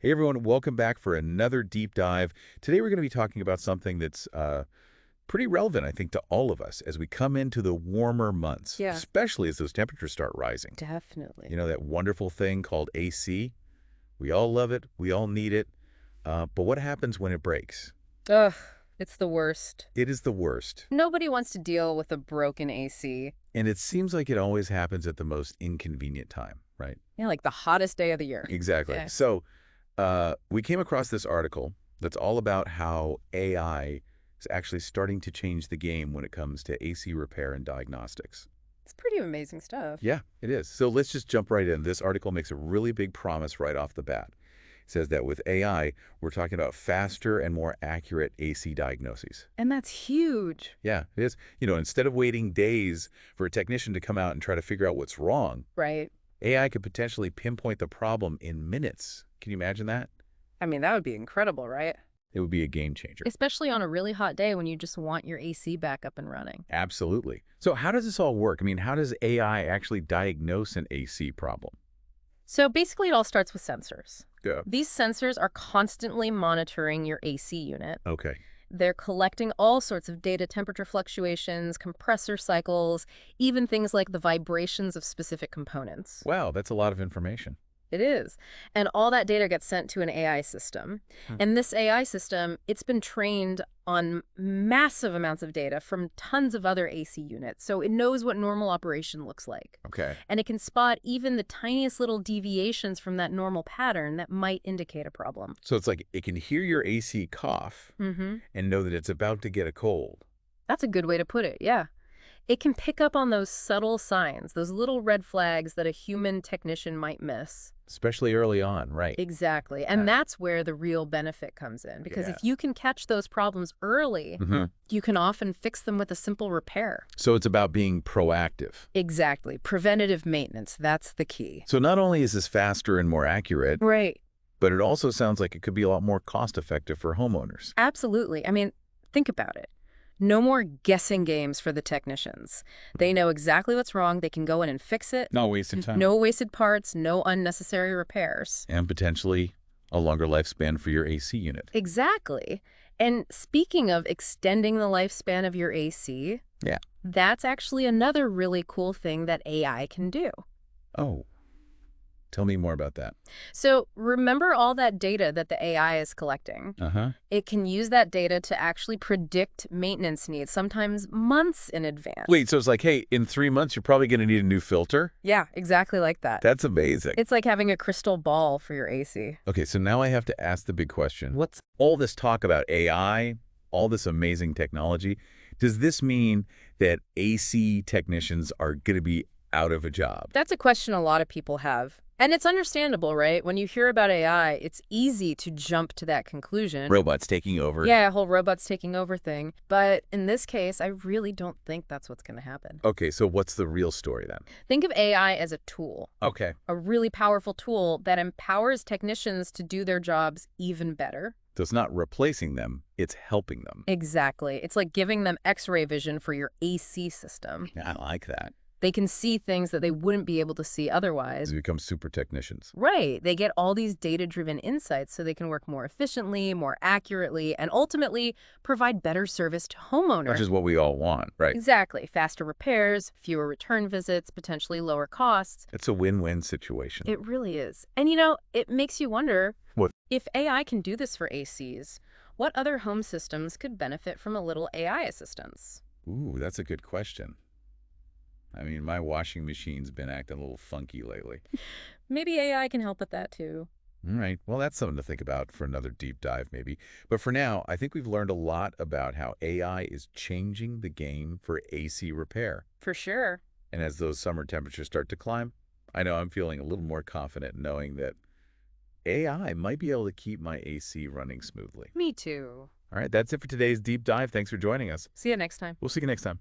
Hey everyone, welcome back for another deep dive. Today we're going to be talking about something that's pretty relevant, I think, to all of us as we come into the warmer months, Yeah, especially as those temperatures start rising. definitely. You know, that wonderful thing called AC? We all love it. We all need it. But what happens when it breaks? Ugh, it's the worst. It is the worst. Nobody wants to deal with a broken AC. And it seems like it always happens at the most inconvenient time, right? Yeah, like the hottest day of the year. Exactly. Yeah. So we came across this article that's all about how AI is actually starting to change the game when it comes to AC repair and diagnostics. It's pretty amazing stuff. Yeah, it is. So let's just jump right in. This article makes a really big promise right off the bat. It says that with AI, we're talking about faster and more accurate AC diagnoses. And that's huge. Yeah, it is. You know, instead of waiting days for a technician to come out and try to figure out what's wrong, Right. AI could potentially pinpoint the problem in minutes. Can you imagine that? I mean, that would be incredible, right? It would be a game changer. Especially on a really hot day when you just want your AC back up and running. Absolutely. So how does this all work? I mean, how does AI actually diagnose an AC problem? So basically, it all starts with sensors. Yeah. These sensors are constantly monitoring your AC unit. Okay. They're collecting all sorts of data, temperature fluctuations, compressor cycles, even things like the vibrations of specific components. Wow, that's a lot of information. It is. And all that data gets sent to an AI system. Hmm. And this AI system, it's been trained on massive amounts of data from tons of other AC units. So it knows what normal operation looks like. Okay. And it can spot even the tiniest little deviations from that normal pattern that might indicate a problem. So it's like it can hear your AC cough Mm-hmm. and know that it's about to get a cold. That's a good way to put it, yeah. It can pick up on those subtle signs, those little red flags that a human technician might miss. Especially early on, right? Exactly. And that's where the real benefit comes in. Because Yeah. if you can catch those problems early, Hmm. you can often fix them with a simple repair. So it's about being proactive. Exactly. Preventative maintenance, that's the key. So not only is this faster and more accurate, Right. but it also sounds like it could be a lot more cost-effective for homeowners. Absolutely. I mean, think about it. No more guessing games for the technicians. They know exactly what's wrong. They can go in and fix it. Not wasting time. No wasted parts, no unnecessary repairs. And potentially a longer lifespan for your AC unit. Exactly. And speaking of extending the lifespan of your AC, Yeah. that's actually another really cool thing that AI can do. Oh, tell me more about that. So remember all that data that the AI is collecting? Uh-huh. It can use that data to actually predict maintenance needs, sometimes months in advance. Wait, so it's like, hey, in 3 months, you're probably going to need a new filter? Yeah, exactly like that. That's amazing. It's like having a crystal ball for your AC. Okay, so now I have to ask the big question. What's all this talk about AI, all this amazing technology? Does this mean that AC technicians are going to be out of a job? That's a question a lot of people have. And it's understandable, right? When you hear about AI, it's easy to jump to that conclusion. Robots taking over? Yeah, whole robots taking over thing. But in this case, I really don't think that's what's going to happen. Okay, so what's the real story then? Think of AI as a tool, Okay. a really powerful tool that empowers technicians to do their jobs even better. So it's not replacing them, it's helping them. Exactly. It's like giving them X-ray vision for your AC system. Yeah, I like that. They can see things that they wouldn't be able to see otherwise. They become super technicians. Right. They get all these data-driven insights so they can work more efficiently, more accurately, and ultimately provide better service to homeowners. Which is what we all want, right? Exactly. Faster repairs, fewer return visits, potentially lower costs. It's a win-win situation. It really is. And you know, it makes you wonder, What? if AI can do this for ACs, what other home systems could benefit from a little AI assistance? Ooh, that's a good question. I mean, my washing machine's been acting a little funky lately. Maybe AI can help with that too. All right. Well, that's something to think about for another deep dive, maybe. But for now, I think we've learned a lot about how AI is changing the game for AC repair. For sure. And as those summer temperatures start to climb, I know I'm feeling a little more confident knowing that AI might be able to keep my AC running smoothly. Me too. All right. That's it for today's deep dive. Thanks for joining us. See you next time. We'll see you next time.